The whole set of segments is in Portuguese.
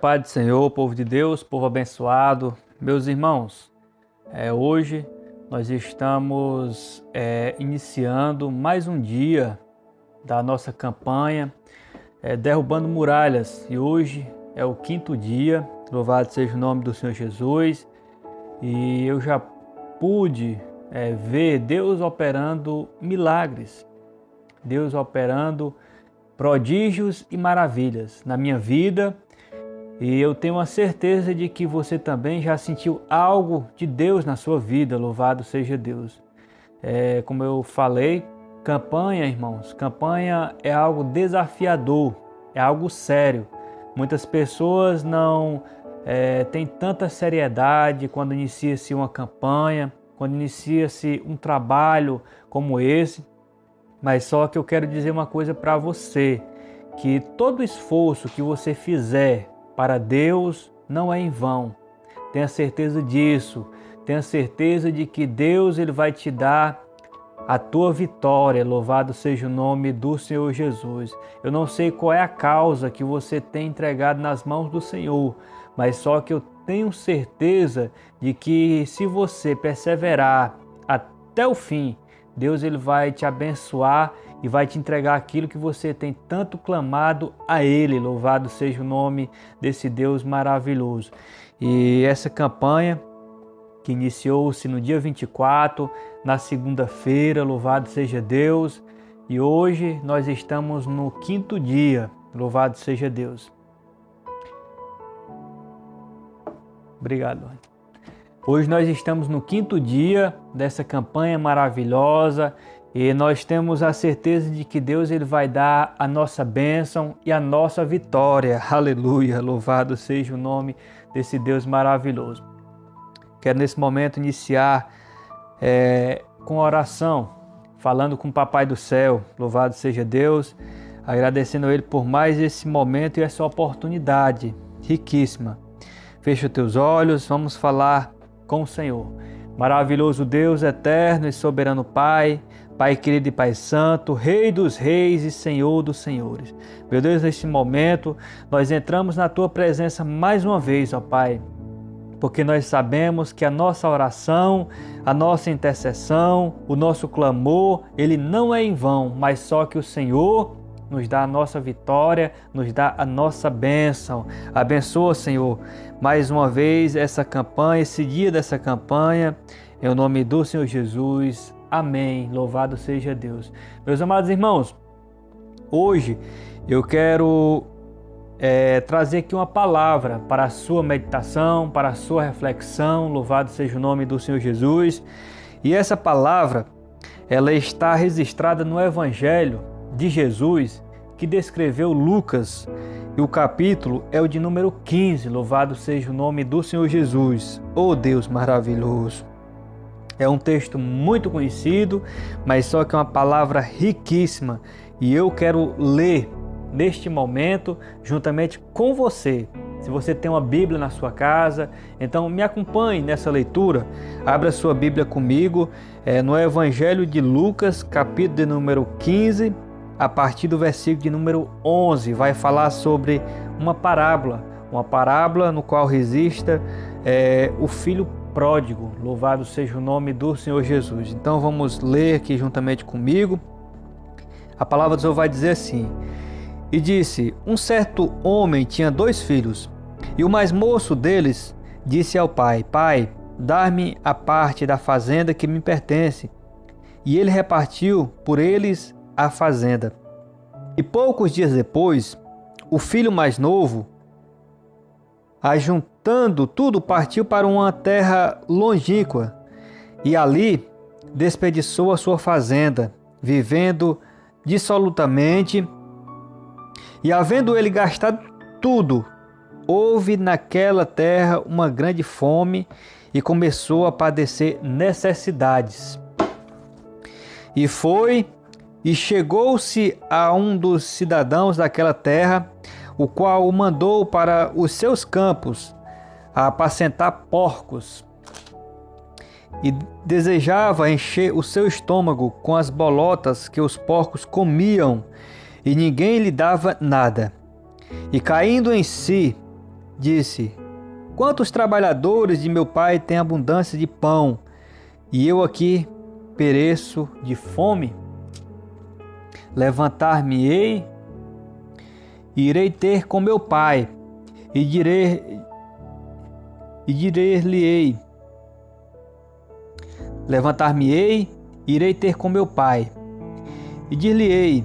Pai do Senhor, povo de Deus, povo abençoado, meus irmãos, hoje nós estamos iniciando mais um dia da nossa campanha Derrubando Muralhas, e hoje é o 5º dia. Louvado seja o nome do Senhor Jesus. E eu já pude ver Deus operando milagres, Deus operando prodígios e maravilhas na minha vida. E eu tenho a certeza de que você também já sentiu algo de Deus na sua vida. Louvado seja Deus. Como eu falei, campanha, irmãos, campanha é algo desafiador, é algo sério. Muitas pessoas não têm tanta seriedade quando inicia-se uma campanha, quando inicia-se um trabalho como esse. Mas só que eu quero dizer uma coisa para você, que todo esforço que você fizer para Deus não é em vão. Tenha certeza disso. Tenha certeza de que Deus ele vai te dar a tua vitória. Louvado seja o nome do Senhor Jesus. Eu não sei qual é a causa que você tem entregado nas mãos do Senhor, mas só que eu tenho certeza de que se você perseverar até o fim, Deus ele vai te abençoar e vai te entregar aquilo que você tem tanto clamado a Ele. Louvado seja o nome desse Deus maravilhoso. E essa campanha que iniciou-se no dia 24, na segunda-feira, louvado seja Deus. E hoje nós estamos no 5º dia, louvado seja Deus. Obrigado. Hoje nós estamos no 5º dia dessa campanha maravilhosa e nós temos a certeza de que Deus ele vai dar a nossa bênção e a nossa vitória. Aleluia, louvado seja o nome desse Deus maravilhoso. Quero nesse momento iniciar com oração, falando com o Papai do Céu. Louvado seja Deus, agradecendo a Ele por mais esse momento e essa oportunidade riquíssima. Fecha os teus olhos, vamos falar com o Senhor. Maravilhoso Deus, eterno e soberano Pai, Pai querido e Pai santo, Rei dos reis e Senhor dos senhores. Meu Deus, neste momento, nós entramos na Tua presença mais uma vez, ó Pai, porque nós sabemos que a nossa oração, a nossa intercessão, o nosso clamor, ele não é em vão, mas só que o Senhor nos dá a nossa vitória, nos dá a nossa bênção. Abençoa, Senhor, mais uma vez essa campanha, esse dia dessa campanha, em nome do Senhor Jesus. Amém. Louvado seja Deus. Meus amados irmãos, hoje eu quero trazer aqui uma palavra para a sua meditação, para a sua reflexão. Louvado seja o nome do Senhor Jesus. E essa palavra, ela está registrada no Evangelho de Jesus, que descreveu Lucas, e o capítulo é o de número 15. Louvado seja o nome do Senhor Jesus. Oh Deus maravilhoso! É um texto muito conhecido, mas só que é uma palavra riquíssima, e eu quero ler neste momento juntamente com você. Se você tem uma Bíblia na sua casa, então me acompanhe nessa leitura. Abra sua Bíblia comigo no Evangelho de Lucas, capítulo de número 15, a partir do versículo de número 11. Vai falar sobre uma parábola no qual resista o filho pródigo. Louvado seja o nome do Senhor Jesus. Então vamos ler aqui juntamente comigo. A palavra do Senhor vai dizer assim: E disse, um certo homem tinha 2 filhos, e o mais moço deles disse ao pai: Pai, dá-me a parte da fazenda que me pertence. E ele repartiu por eles a fazenda. E poucos dias depois, o filho mais novo, ajuntando tudo, partiu para uma terra longínqua, e ali desperdiçou a sua fazenda, vivendo dissolutamente. E havendo ele gastado tudo, houve naquela terra uma grande fome, e começou a padecer necessidades. E foi e chegou-se a um dos cidadãos daquela terra, o qual o mandou para os seus campos a apacentar porcos. E desejava encher o seu estômago com as bolotas que os porcos comiam, e ninguém lhe dava nada. E caindo em si, disse: quantos trabalhadores de meu pai têm abundância de pão, e eu aqui pereço de fome? Levantar-me-ei, irei ter com meu pai, e dir-lhe-ei. Levantar-me-ei, irei ter com meu pai, e dir-lhe-ei: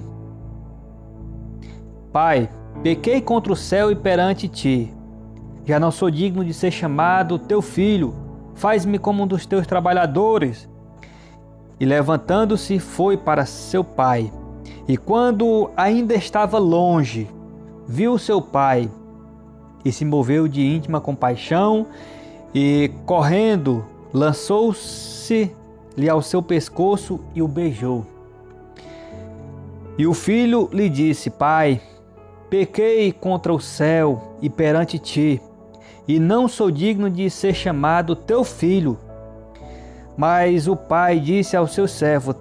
Pai, pequei contra o céu e perante ti. Já não sou digno de ser chamado teu filho. Faz-me como um dos teus trabalhadores. E levantando-se, foi para seu pai. E quando ainda estava longe, viu seu pai e se moveu de íntima compaixão e, correndo, lançou-se-lhe ao seu pescoço e o beijou. E o filho lhe disse: Pai, pequei contra o céu e perante ti, e não sou digno de ser chamado teu filho. Mas o pai disse ao seu servo: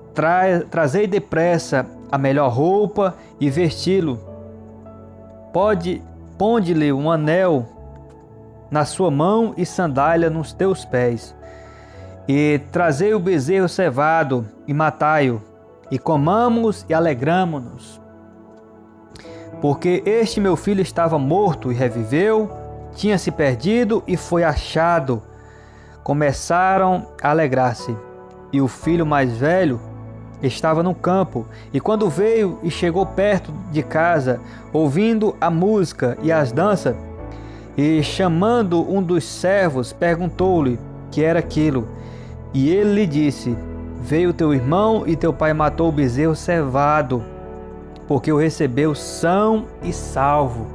Trazei depressa a melhor roupa e vesti-lo. Ponde-lhe um anel na sua mão e sandália nos teus pés. E trazei o bezerro cevado e matai-o, e comamos e alegramo-nos. Porque este meu filho estava morto e reviveu, tinha se perdido e foi achado. Começaram a alegrar-se. E o filho mais velho estava no campo, e quando veio e chegou perto de casa, ouvindo a música e as danças, e chamando um dos servos, perguntou-lhe que era aquilo. E ele lhe disse: Veio teu irmão e teu pai matou o bezerro cevado, porque o recebeu são e salvo.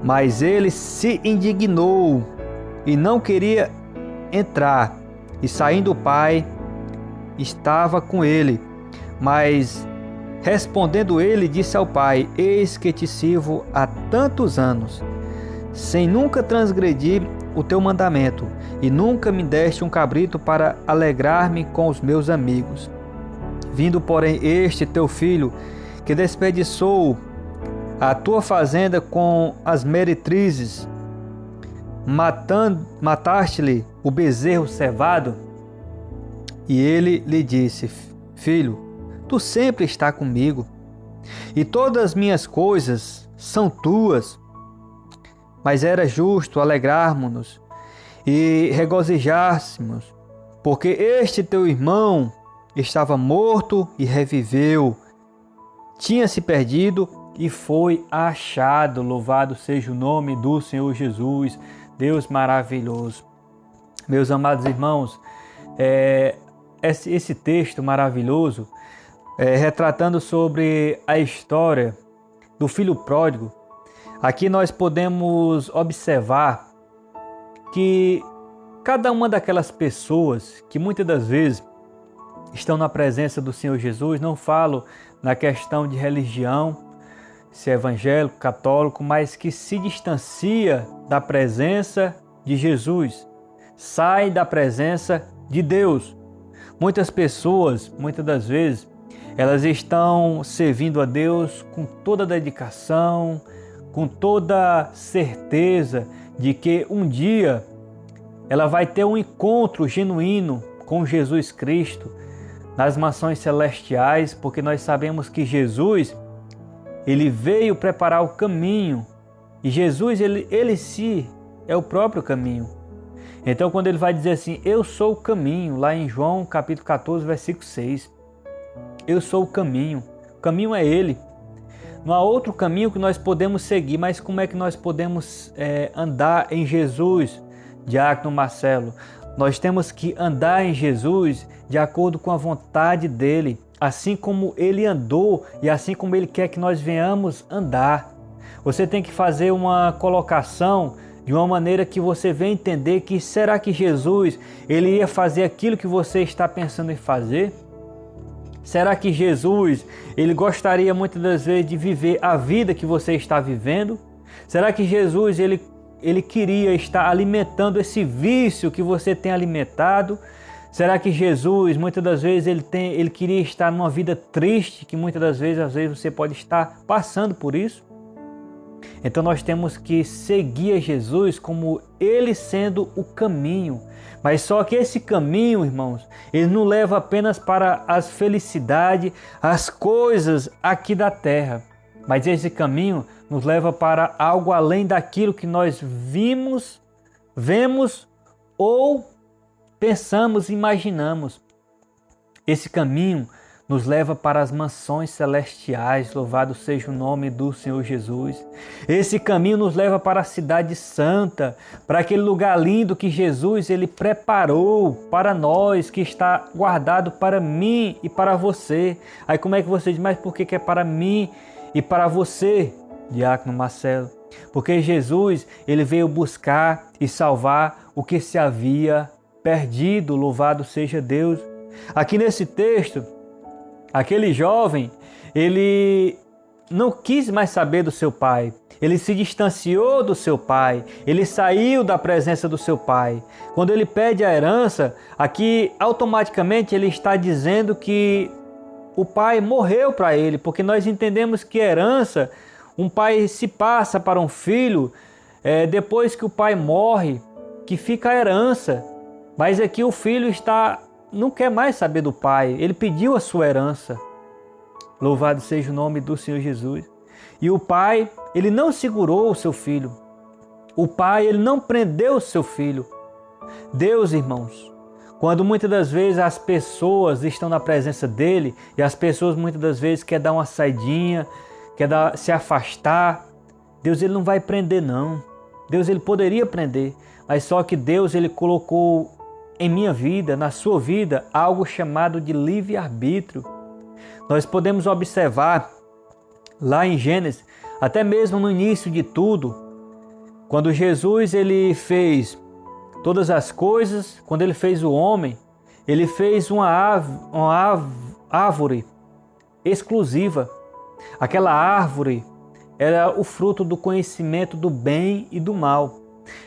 Mas ele se indignou e não queria entrar. E saindo o pai, estava com ele. Mas respondendo ele, disse ao pai: Eis que te sirvo há tantos anos, sem nunca transgredir o teu mandamento, e nunca me deste um cabrito para alegrar-me com os meus amigos. Vindo, porém, este teu filho, que desperdiçou a tua fazenda com as meretrizes, mataste-lhe o bezerro cevado? E ele lhe disse: Filho, tu sempre está comigo, e todas as minhas coisas são tuas. Mas era justo alegrarmos-nos e regozijássemos, porque este teu irmão estava morto e reviveu, tinha se perdido e foi achado. Louvado seja o nome do Senhor Jesus, Deus maravilhoso. Meus amados irmãos, esse texto maravilhoso, retratando sobre a história do filho pródigo, aqui nós podemos observar que cada uma daquelas pessoas que muitas das vezes estão na presença do Senhor Jesus, não falo na questão de religião, se é evangélico, católico, mas que se distancia da presença de Jesus, sai da presença de Deus. Muitas pessoas, muitas das vezes, elas estão servindo a Deus com toda a dedicação, com toda certeza de que um dia ela vai ter um encontro genuíno com Jesus Cristo nas mansões celestiais, porque nós sabemos que Jesus, ele veio preparar o caminho, e Jesus, ele sim é o próprio caminho. Então, quando ele vai dizer assim: eu sou o caminho, lá em João capítulo 14, versículo 6, eu sou o caminho é ele. Não há outro caminho que nós podemos seguir, mas como é que nós podemos andar em Jesus, Diácono Marcelo? Nós temos que andar em Jesus de acordo com a vontade dele, assim como ele andou e assim como ele quer que nós venhamos andar. Você tem que fazer uma colocação de uma maneira que você venha entender que será que Jesus ele ia fazer aquilo que você está pensando em fazer? Será que Jesus ele gostaria muitas das vezes de viver a vida que você está vivendo? Será que Jesus ele queria estar alimentando esse vício que você tem alimentado? Será que Jesus muitas das vezes ele queria estar numa vida triste, que muitas das vezes às vezes você pode estar passando por isso? Então nós temos que seguir a Jesus como Ele sendo o caminho. Mas só que esse caminho, irmãos, ele não leva apenas para as felicidades, as coisas aqui da terra. Mas esse caminho nos leva para algo além daquilo que nós vemos ou pensamos, imaginamos. Esse caminho nos leva para as mansões celestiais, louvado seja o nome do Senhor Jesus. Esse caminho nos leva para a cidade santa, para aquele lugar lindo que Jesus ele preparou para nós, que está guardado para mim e para você. Aí como é que você diz, mas por que é para mim e para você, Diácono Marcelo? Porque Jesus ele veio buscar e salvar o que se havia perdido, louvado seja Deus. Aqui nesse texto, aquele jovem, ele não quis mais saber do seu pai. Ele se distanciou do seu pai. Ele saiu da presença do seu pai. Quando ele pede a herança, aqui automaticamente ele está dizendo que o pai morreu para ele, porque nós entendemos que herança, um pai se passa para um filho, depois que o pai morre, que fica a herança. Mas aqui o filho não quer mais saber do pai, ele pediu a sua herança. Louvado seja o nome do Senhor Jesus. E o pai, ele não segurou o seu filho. O pai, ele não prendeu o seu filho. Deus, irmãos, quando muitas das vezes as pessoas estão na presença dele e as pessoas muitas das vezes querem dar uma saidinha, se afastar, Deus ele não vai prender não. Deus ele poderia prender, mas só que Deus ele colocou em minha vida, na sua vida, algo chamado de livre-arbítrio. Nós podemos observar lá em Gênesis, até mesmo no início de tudo, quando Jesus ele fez todas as coisas, quando ele fez o homem, ele fez uma árvore exclusiva. Aquela árvore era o fruto do conhecimento do bem e do mal.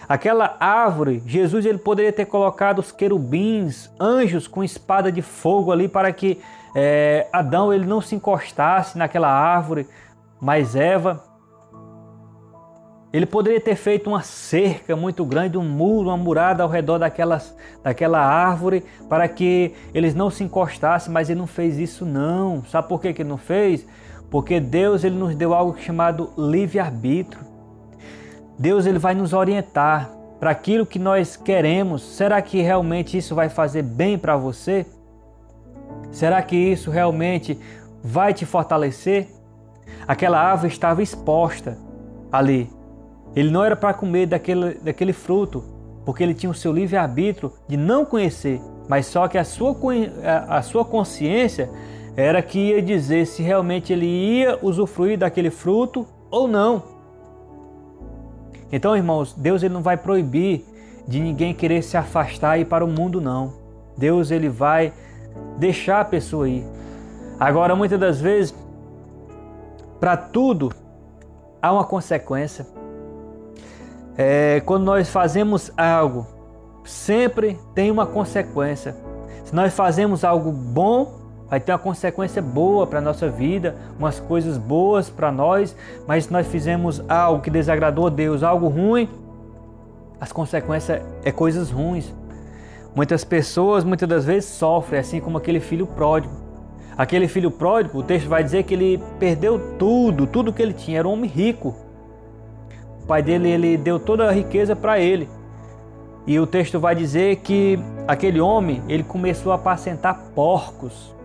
Aquela árvore, Jesus ele poderia ter colocado os querubins, anjos com espada de fogo ali para que Adão ele não se encostasse naquela árvore, mas Eva, ele poderia ter feito uma cerca muito grande, um muro, uma murada ao redor daquela árvore para que eles não se encostassem, mas ele não fez isso não. Sabe por que ele não fez? Porque Deus ele nos deu algo chamado livre-arbítrio. Deus ele vai nos orientar para aquilo que nós queremos. Será que realmente isso vai fazer bem para você? Será que isso realmente vai te fortalecer? Aquela árvore estava exposta ali. Ele não era para comer daquele fruto, porque ele tinha o seu livre-arbítrio de não conhecer, mas só que a sua consciência era que ia dizer se realmente ele ia usufruir daquele fruto ou não. Então, irmãos, Deus ele não vai proibir de ninguém querer se afastar e ir para o mundo, não. Deus ele vai deixar a pessoa ir. Agora, muitas das vezes, para tudo há uma consequência. Quando nós fazemos algo, sempre tem uma consequência. Se nós fazemos algo bom, vai ter uma consequência boa para a nossa vida, umas coisas boas para nós, mas se nós fizemos algo que desagradou a Deus, algo ruim, as consequências é coisas ruins. Muitas pessoas, muitas das vezes, sofrem, assim como aquele filho pródigo. Aquele filho pródigo, o texto vai dizer que ele perdeu tudo que ele tinha, era um homem rico. O pai dele, ele deu toda a riqueza para ele. E o texto vai dizer que aquele homem, ele começou a apacentar porcos.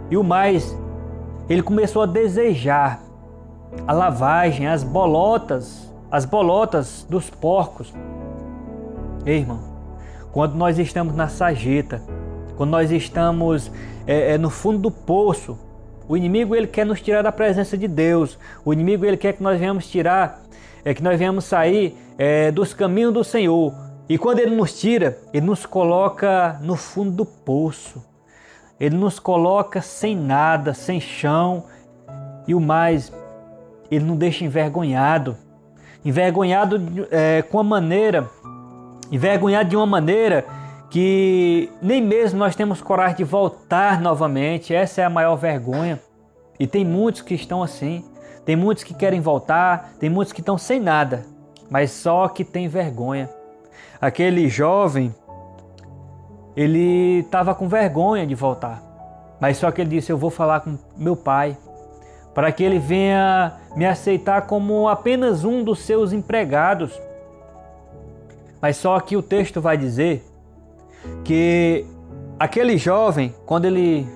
E o mais, ele começou a desejar a lavagem, as bolotas dos porcos. Ei, irmão, quando nós estamos na sarjeta, quando nós estamos no fundo do poço, o inimigo ele quer nos tirar da presença de Deus. O inimigo ele quer que nós venhamos sair dos caminhos do Senhor. E quando ele nos tira, ele nos coloca no fundo do poço. Ele nos coloca sem nada, sem chão. E o mais, ele nos deixa envergonhado. Envergonhado de uma maneira que nem mesmo nós temos coragem de voltar novamente. Essa é a maior vergonha. E tem muitos que estão assim. Tem muitos que querem voltar, tem muitos que estão sem nada, mas só que tem vergonha. Aquele jovem, ele estava com vergonha de voltar, mas só que ele disse: eu vou falar com meu pai, para que ele venha me aceitar como apenas um dos seus empregados. Mas só que o texto vai dizer que aquele jovem, quando ele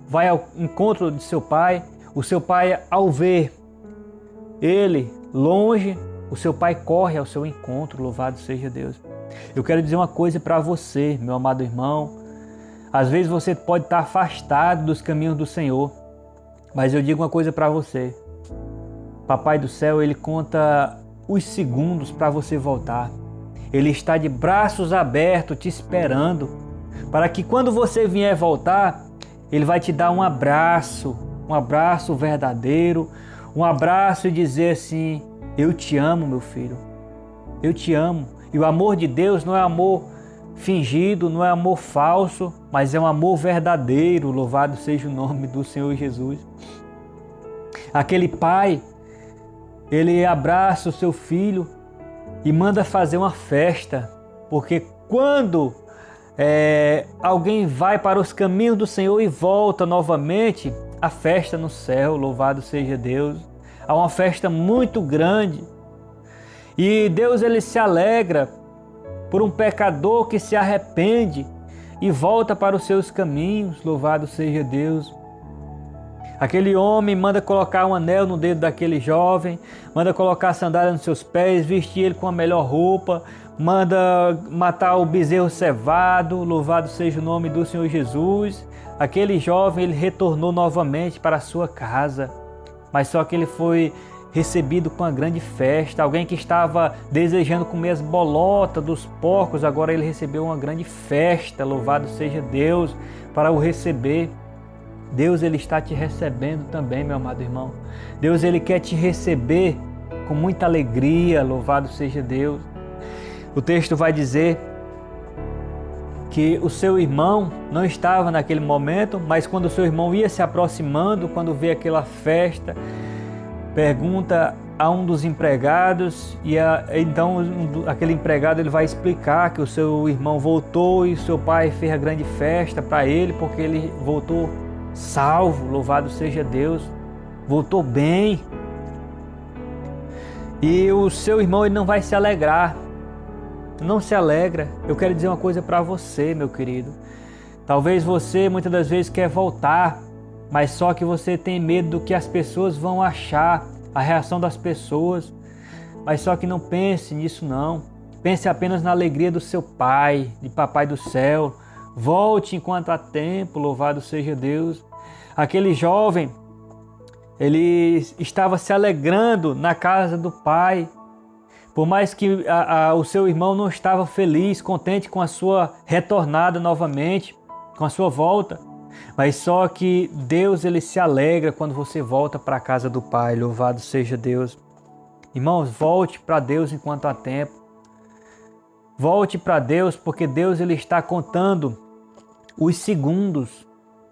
vai ao encontro de seu pai, o seu pai, ao ver ele longe, o seu pai corre ao seu encontro, louvado seja Deus. Eu quero dizer uma coisa para você, meu amado irmão. Às vezes você pode estar afastado dos caminhos do Senhor, mas eu digo uma coisa para você. Papai do céu, Ele conta os segundos para você voltar. Ele está de braços abertos te esperando, para que quando você vier voltar, Ele vai te dar um abraço verdadeiro, um abraço e dizer assim: eu te amo, meu filho, eu te amo. E o amor de Deus não é amor fingido, não é amor falso, mas é um amor verdadeiro, louvado seja o nome do Senhor Jesus. Aquele pai, ele abraça o seu filho e manda fazer uma festa, porque quando alguém vai para os caminhos do Senhor e volta novamente, a festa no céu, louvado seja Deus. Há uma festa muito grande e Deus, ele se alegra por um pecador que se arrepende e volta para os seus caminhos, louvado seja Deus. Aquele homem manda colocar um anel no dedo daquele jovem, manda colocar sandália nos seus pés, vestir ele com a melhor roupa, manda matar o bezerro cevado, louvado seja o nome do Senhor Jesus. Aquele jovem, ele retornou novamente para a sua casa, mas só que ele foi recebido com uma grande festa. Alguém que estava desejando comer as bolotas dos porcos, agora ele recebeu uma grande festa, louvado seja Deus, para o receber. Deus, ele está te recebendo também, meu amado irmão. Deus, ele quer te receber com muita alegria, louvado seja Deus. O texto vai dizer que o seu irmão não estava naquele momento, mas quando o seu irmão ia se aproximando, quando vê aquela festa, pergunta a um dos empregados e então aquele empregado, ele vai explicar que o seu irmão voltou e o seu pai fez a grande festa para ele, porque ele voltou salvo, louvado seja Deus, voltou bem. E o seu irmão, ele não vai se alegrar, não se alegra. Eu quero dizer uma coisa para você, meu querido. Talvez você muitas das vezes quer voltar, mas só que você tem medo do que as pessoas vão achar, a reação das pessoas. Mas só que não pense nisso não. Pense apenas na alegria do seu pai, de papai do céu. Volte enquanto há tempo, louvado seja Deus. Aquele jovem, ele estava se alegrando na casa do pai. Por mais que o seu irmão não estava feliz, contente com a sua retornada novamente, com a sua volta. Mas só que Deus, ele se alegra quando você volta para a casa do pai, louvado seja Deus. Irmãos, volte para Deus enquanto há tempo. Volte para Deus, porque Deus, ele está contando os segundos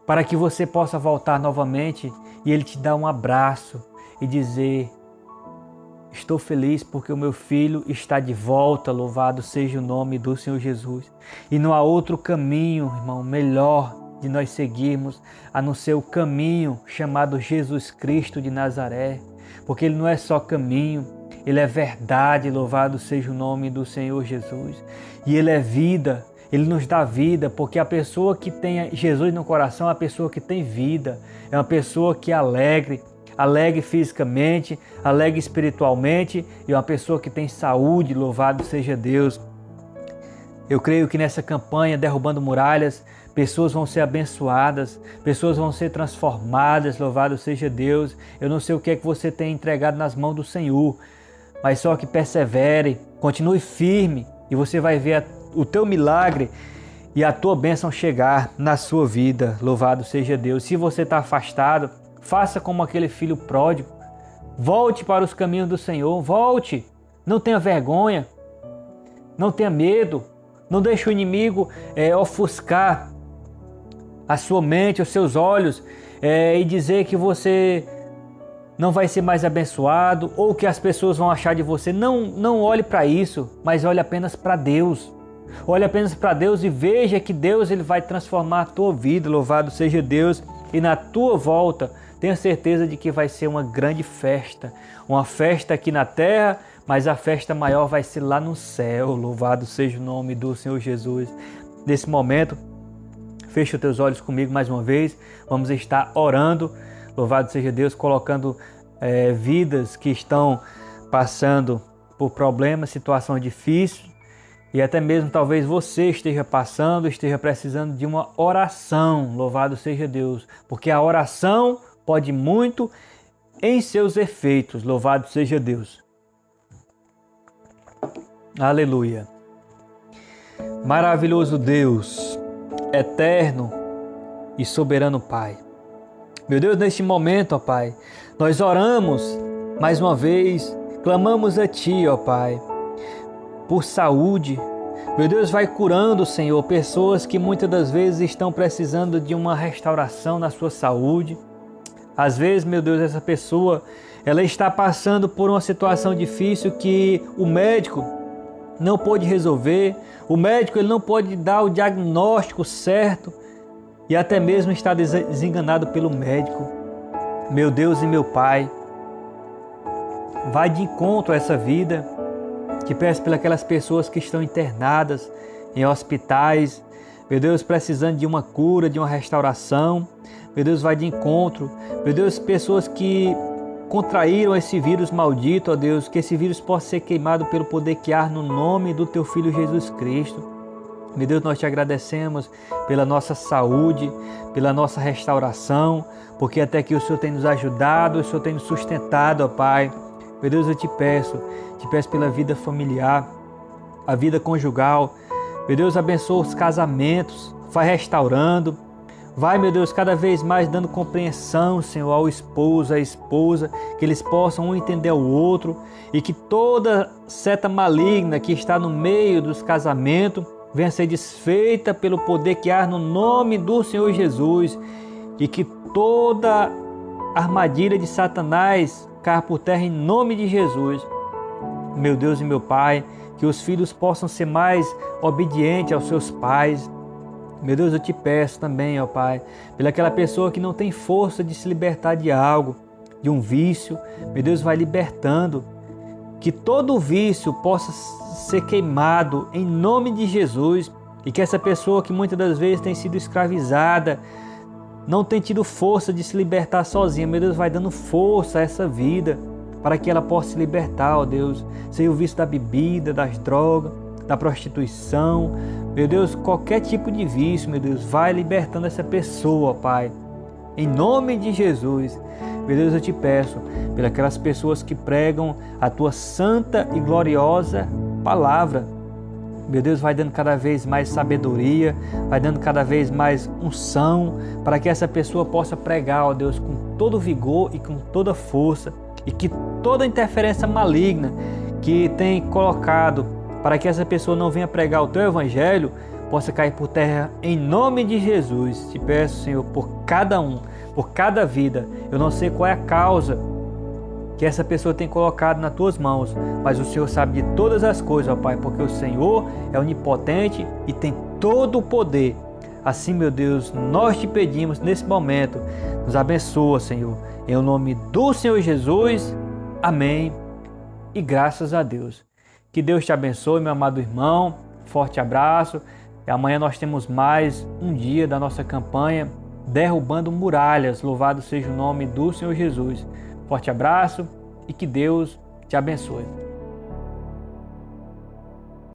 para que você possa voltar novamente e Ele te dá um abraço e dizer: estou feliz porque o meu filho está de volta, louvado seja o nome do Senhor Jesus. E não há outro caminho, irmão, melhor de nós seguirmos a não ser o caminho chamado Jesus Cristo de Nazaré, porque Ele não é só caminho, Ele é verdade, louvado seja o nome do Senhor Jesus. E Ele é vida. Ele nos dá vida, porque a pessoa que tem Jesus no coração é a pessoa que tem vida, é uma pessoa que é alegre fisicamente, alegre espiritualmente, e é uma pessoa que tem saúde, louvado seja Deus. Eu creio que nessa campanha Derrubando Muralhas, pessoas vão ser abençoadas, pessoas vão ser transformadas, louvado seja Deus. Eu não sei o que é que você tem entregado nas mãos do Senhor, mas só que persevere, continue firme, e você vai ver o teu milagre e a tua bênção chegar na sua vida, louvado seja Deus. Se você está afastado, faça como aquele filho pródigo, volte para os caminhos do Senhor, volte, não tenha vergonha, não tenha medo, não deixe o inimigo ofuscar a sua mente, os seus olhos e dizer que você não vai ser mais abençoado, ou o que as pessoas vão achar de você. Não olhe para isso, mas olhe apenas para Deus. Olhe apenas para Deus e veja que Deus ele vai transformar a tua vida. Louvado seja Deus. E na tua volta, tenha certeza de que vai ser uma grande festa. Uma festa aqui na terra, mas a festa maior vai ser lá no céu. Louvado seja o nome do Senhor Jesus. Nesse momento, fecha os teus olhos comigo mais uma vez. Vamos estar orando. Louvado seja Deus, colocando vidas que estão passando por problemas, situações difíceis. E até mesmo talvez você esteja passando, esteja precisando de uma oração. Louvado seja Deus. Porque a oração pode muito em seus efeitos. Louvado seja Deus. Aleluia. Maravilhoso Deus, eterno e soberano Pai. Meu Deus, neste momento, ó Pai, nós oramos mais uma vez, clamamos a Ti, ó Pai, por saúde. Meu Deus, vai curando, Senhor, pessoas que muitas das vezes estão precisando de uma restauração na sua saúde. Às vezes, meu Deus, essa pessoa, ela está passando por uma situação difícil que o médico não pode resolver, o médico ele não pode dar o diagnóstico certo e até mesmo está desenganado pelo médico. Meu Deus e meu Pai, vai de encontro a essa vida. Te peço pelas pessoas que estão internadas em hospitais, meu Deus, precisando de uma cura, de uma restauração. Meu Deus, vai de encontro. Meu Deus, pessoas que contraíram esse vírus maldito, ó Deus, que esse vírus possa ser queimado pelo poder que há no nome do Teu Filho Jesus Cristo. Meu Deus, nós Te agradecemos pela nossa saúde, pela nossa restauração, porque até que o Senhor tem nos ajudado, o Senhor tem nos sustentado, ó Pai. Meu Deus, eu Te peço pela vida familiar, a vida conjugal. Meu Deus, abençoa os casamentos, vai restaurando. Vai, meu Deus, cada vez mais dando compreensão, Senhor, ao esposo, à esposa, que eles possam um entender o outro e que toda seta maligna que está no meio dos casamentos venha ser desfeita pelo poder que há no nome do Senhor Jesus e que toda armadilha de Satanás caia por terra em nome de Jesus. Meu Deus e meu Pai, que os filhos possam ser mais obedientes aos seus pais. Meu Deus, eu Te peço também, ó Pai, pelaquela pessoa que não tem força de se libertar de algo, de um vício. Meu Deus, vai libertando. Que todo vício possa ser queimado em nome de Jesus e que essa pessoa que muitas das vezes tem sido escravizada, não tem tido força de se libertar sozinha. Meu Deus, vai dando força a essa vida para que ela possa se libertar, ó Deus, sem o vício da bebida, das drogas, da prostituição. Meu Deus, qualquer tipo de vício, meu Deus, vai libertando essa pessoa, ó Pai. Em nome de Jesus, meu Deus, eu Te peço pelas pessoas que pregam a Tua santa e gloriosa palavra. Meu Deus, vai dando cada vez mais sabedoria, vai dando cada vez mais unção, para que essa pessoa possa pregar, ó Deus, com todo vigor e com toda força, e que toda interferência maligna que tem colocado para que essa pessoa não venha pregar o Teu Evangelho, possa cair por terra em nome de Jesus. Te peço, Senhor, por cada um, por cada vida. Eu não sei qual é a causa que essa pessoa tem colocado nas Tuas mãos, mas o Senhor sabe de todas as coisas, ó Pai, porque o Senhor é onipotente e tem todo o poder. Assim, meu Deus, nós Te pedimos nesse momento, nos abençoa, Senhor, em nome do Senhor Jesus. Amém e graças a Deus. Que Deus te abençoe, meu amado irmão. Forte abraço. E amanhã nós temos mais um dia da nossa campanha Derrubando Muralhas. Louvado seja o nome do Senhor Jesus. Forte abraço e que Deus te abençoe.